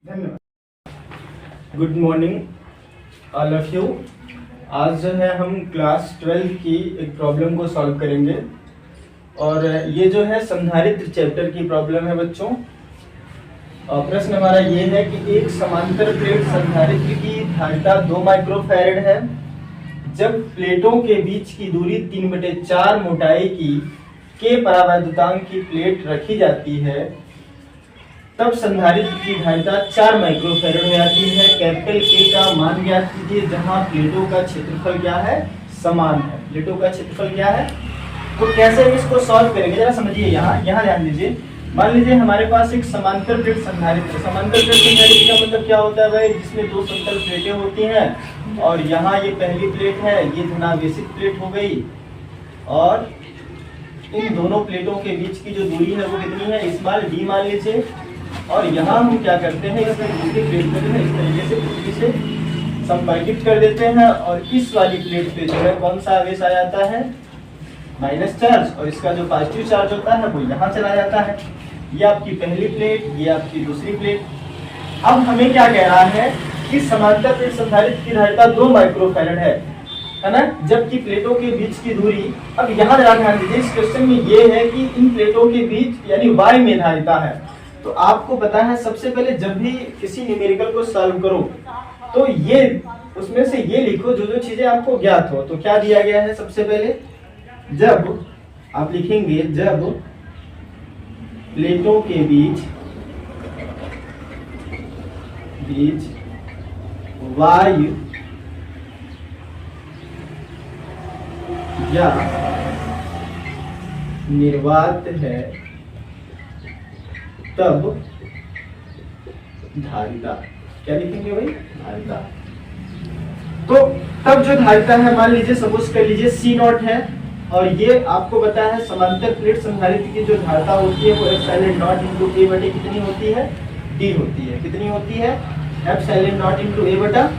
धन्यवाद। Good morning all of you. आज जो है हम क्लास 12 की एक प्रॉब्लम को सॉल्व करेंगे और ये जो है संधारित्र चैप्टर की प्रॉब्लम है बच्चों। और प्रश्न हमारा ये है कि एक समांतर प्लेट संधारित्र की धारिता 2 माइक्रोफैरड है। जब प्लेटों के बीच की दूरी 3/4 मोटाई की के परावैद्युतांक की प्लेट रखी जाती है, तब संधारित्र की धारिता 4 माइक्रोफैरड हो जाती है। कैपिटल के का मान ज्ञात कीजिए जहां प्लेटों का क्षेत्रफल क्या है, समान है। प्लेटों का क्षेत्रफल क्या है, तो कैसे हम इसको सॉल्व करेंगे जरा समझिए। यहाँ ध्यान दीजिए। मान लीजिए हमारे पास एक समांतर प्लेट संधारित्र। समांतर प्लेट संधारित्र का मतलब क्या होता है भाई, जिसमें 2 समतल प्लेटें होती हैं और यहाँ ये पहली प्लेट है, ये धनावेशित प्लेट हो गई और इन दोनों प्लेटों के बीच की जो दूरी है वो कितनी है, स्मॉल डी मान लीजिए। और यहाँ हम क्या करते हैं, इसमें दूसरी प्लेट में जो है इस तरीके से पृथ्वी से संपर्कित कर देते हैं और इस वाली प्लेट पे जो है कौन सा आवेश आ जाता है, माइनस चार्ज, और इसका जो पॉजिटिव चार्ज होता है वो यहाँ चला जाता है। ये आपकी पहली प्लेट, ये आपकी दूसरी प्लेट। अब हमें क्या कह रहा है कि समांतर प्लेट संधारित्र की धारिता 2 माइक्रोफैरड है ना, जबकि प्लेटों के बीच की दूरी, अब यहाँ ध्यान दीजिए, इस क्वेश्चन में ये है कि इन प्लेटों के बीच यानी y में धारिता है। तो आपको पता है सबसे पहले जब भी किसी न्यूमेरिकल को सॉल्व करो तो ये उसमें से ये लिखो जो जो चीजें आपको ज्ञात हो। तो क्या दिया गया है, सबसे पहले जब आप लिखेंगे जब प्लेटों के बीच वायु या निर्वात है तब धारिता, क्या लिखेंगे भाई, धारिता। तो तब जो धारिता है, मान लीजिए सपोज कर लीजिए C0 है और ये आपको पता है समांतर प्लेट संधारित्र की जो धारिता होती है वो ε0 इंटू A बटे कितनी होती है, D होती है। कितनी होती है, ε0 इंटू A बटा,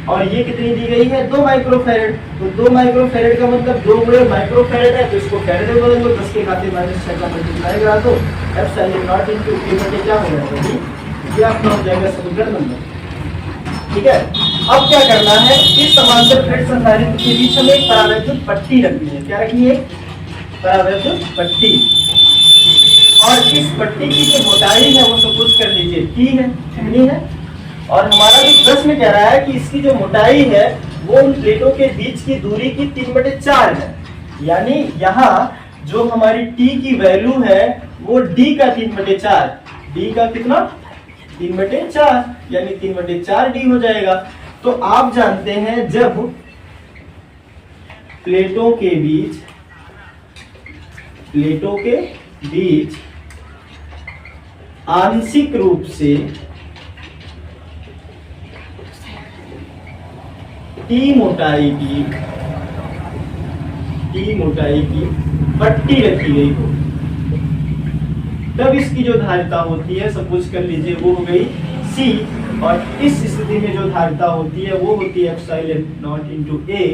और ये कितनी दी गई है, 2 माइक्रोफैरड। तो 2 माइक्रोफैरड का मतलब 2 गुणे माइक्रोफैरड है, तो इसको फैरड में बदल दो, 10 के घाते -6 का मल्टीप्लाई करा दो, ε0 इंटू A बटे क्या हो जाएगा, ये आपका हो जाएगा समीकरण नंबर। ठीक है। अब क्या करना है, इस समांतर प्लेट संधारित्र के बीच हमें एक परावैद्युत पट्टी रखनी है। क्या रखनी है, परावैद्युत पट्टी। और इस पट्टी की जो मोटाई है वो सपोज कर लीजिए T है, कितनी है, और हमारा जो प्रश्न कह रहा है कि इसकी जो मोटाई है वो उन प्लेटों के बीच की दूरी की 3/4 है। यानी यहाँ जो हमारी T की वैल्यू है वो D का 3/4, D का कितना, 3/4, यानी 3/4 D हो जाएगा। तो आप जानते हैं जब प्लेटों के बीच आंशिक रूप से T मोटाई की पट्टी रखी गई हो, तब इसकी जो धारिता होती है सपोज कर लीजिए वो हो गई C, और इस स्थिति में जो धारिता होती है वो होती है ε0 इंटू A,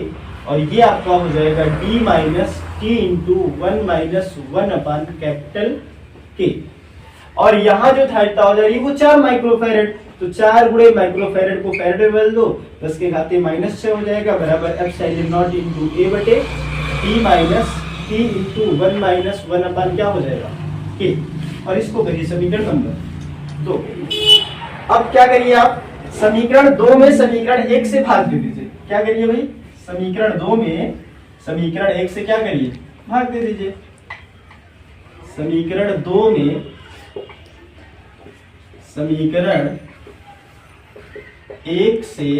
और ये आपका हो जाएगा D minus T into 1 minus 1 अपान कैपिटल K। और यहाँ जो धारिता हो जाएगी वो 4 माइक्रोफैरड, तो 4 गुणे माइक्रोफैरड को फैरड में बदल दो, 10 के घाते -6 हो जाएगा, बराबर ε0 इंटू A बटे T minus T into 1 minus 1 अपान क्या हो जाएगा, K। और इसको करिए समीकरण नंबर 2। अब क्या करिए आप, समीकरण 2 में समीकरण 1 से भाग दे दीजिए। क्या करिए भाई, समीकरण 2 में समीकरण 1 से क्या करिए, भाग दे दीजिए। समीकरण 2 में समीकरण 1 से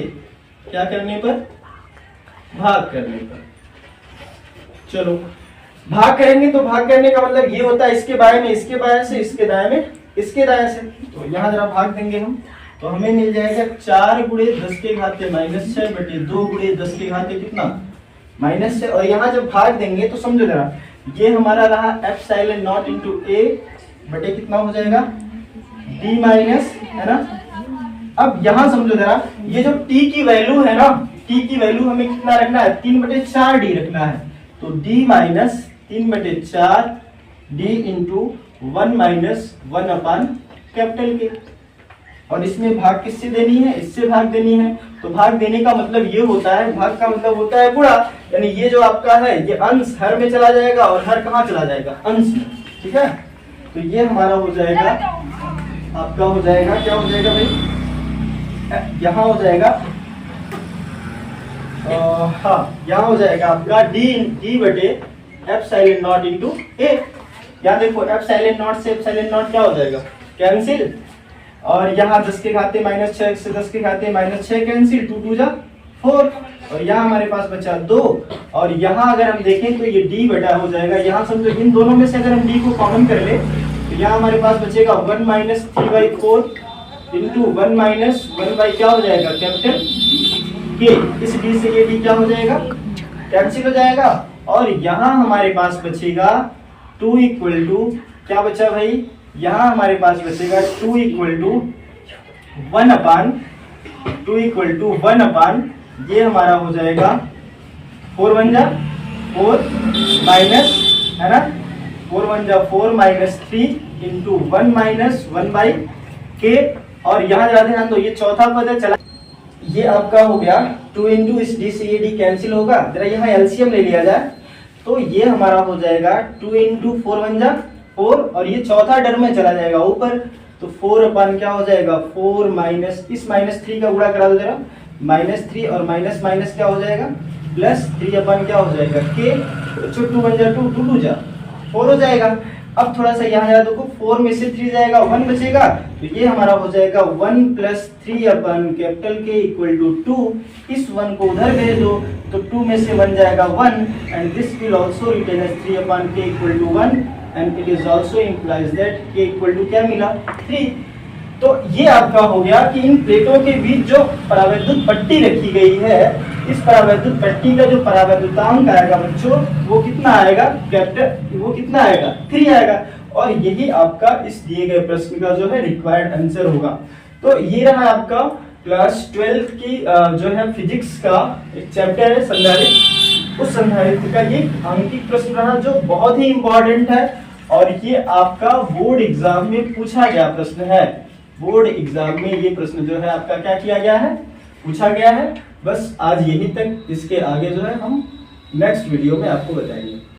क्या करने पर, भाग करने पर। चलो भाग करेंगे तो भाग करने का मतलब ये होता है इसके बाएं में इसके बाएं से, इसके दाएं में इसके दाएं से। तो यहाँ जरा भाग देंगे हम, तो हमें मिल जाएगा 4 गुणे 10 के घाते -6 बटे 2 गुणे 10 के घाते कितना, -6। और यहाँ जब भाग देंगे तो समझो जरा, ये हमारा रहा ε0 इंटू A बटे कितना हो जाएगा, D माइनस, है ना। अब यहाँ समझो जरा, ये जो T की वैल्यू है ना, T की वैल्यू हमें कितना रखना है, 3/4 D रखना है। तो D minus 3/4 D into 1 minus 1 अपान कैपिटल के। और इसमें भाग किससे देनी है, इससे भाग देनी है। तो भाग देने का मतलब ये होता है, भाग का मतलब होता है गुणा, यानी ये जो आपका है ये अंश हर में चला जाएगा और हर कहाँ चला जाएगा, अंश में। ठीक है, तो ये हमारा हो जाएगा, आपका हो जाएगा, क्या हो जाएगा भाई, यहाँ हो जाएगा हाँ, यहाँ हो जाएगा आपका डी बटे एप्सिलॉन नॉट इंटू ए। यहाँ देखो एप्सिलॉन नॉट से एप्सिलॉन नॉट क्या हो जाएगा, कैंसिल, और यहाँ 10 के घाते -6 से 10 के घाते -6 कैंसिल, 2 2 जा 4, और यहाँ हमारे पास बचा 2, और यहाँ अगर हम देखें तो ये d बटा हो जाएगा, यहाँ समझो इन दोनों में से अगर हम d को कॉमन कर ले तो यहाँ हमारे पास बचेगा 1 - 3/4 इंटू 1 - 1 क्या हो जाएगा, कैपिटल के। इस d से ये d क्या हो जाएगा, कैंसिल हो जाएगा, और यहाँ हमारे पास बचेगा 2 इक्वल टू क्या बचा भाई, यहाँ हमारे पास बचेगा 2 इक्वल टू 1 अपान ये हमारा हो जाएगा 4 1 जा 4 माइनस, है ना, 4 1 जा 4 -3 इंटू 1 - 1/k, और यहाँ जरा ध्यान दो, ये चौथा पद है, चला ये आपका हो गया 2 इंटू इस d से ये d कैंसिल होगा, जरा यहाँ एलसीएम ले लिया जाए तो ये हमारा हो जाएगा 2 इंटू 4 1 जा 4, और ये चौथा टर्म में चला जाएगा ऊपर, तो 4 अपन क्या हो जाएगा 4 माइनस इस -3 का गुणा करा दो जरा, -3 और माइनस माइनस क्या हो जाएगा +3 अपन क्या हो जाएगा k, तो 2 1 जा 2 2 2 जा 4 हो जाएगा। अब थोड़ा सा यहाँ जरा देखो, 4 में से 3 जाएगा 1 बचेगा, तो ये हमारा हो जाएगा 1 + 3 अपन कैपिटल K इक्वल टू 2, इस 1 को उधर भेज दो तो 2 में से 1 जाएगा 1, and this will also written as 3 upon K equal to 1, and it is also implies that K equal to क्या मिला 3। तो ये आपका हो गया कि इन प्लेटों के बीच जो परावैद्युत पट्टी रखी गई है, इस परावैद्युत पट्टी का जो परावैद्युतांक आएगा बच्चों वो कितना आएगा, कैपिटल वो कितना आएगा 3 आएगा, और यही आपका इस दिए गए प्रश्न का जो है रिक्वायर्ड आंसर होगा। तो ये रहा आपका क्लास 12 की जो है फिजिक्स का एक चैप्टर है संधारित्र, उस संधारित्र का ये अंकित प्रश्न रहा जो बहुत ही इंपॉर्टेंट है, और ये आपका बोर्ड एग्जाम में पूछा गया प्रश्न है। बोर्ड एग्जाम में ये प्रश्न जो है आपका क्या किया गया है, पूछा गया है। बस आज यही तक, इसके आगे जो है हम नेक्स्ट वीडियो में आपको बताएंगे।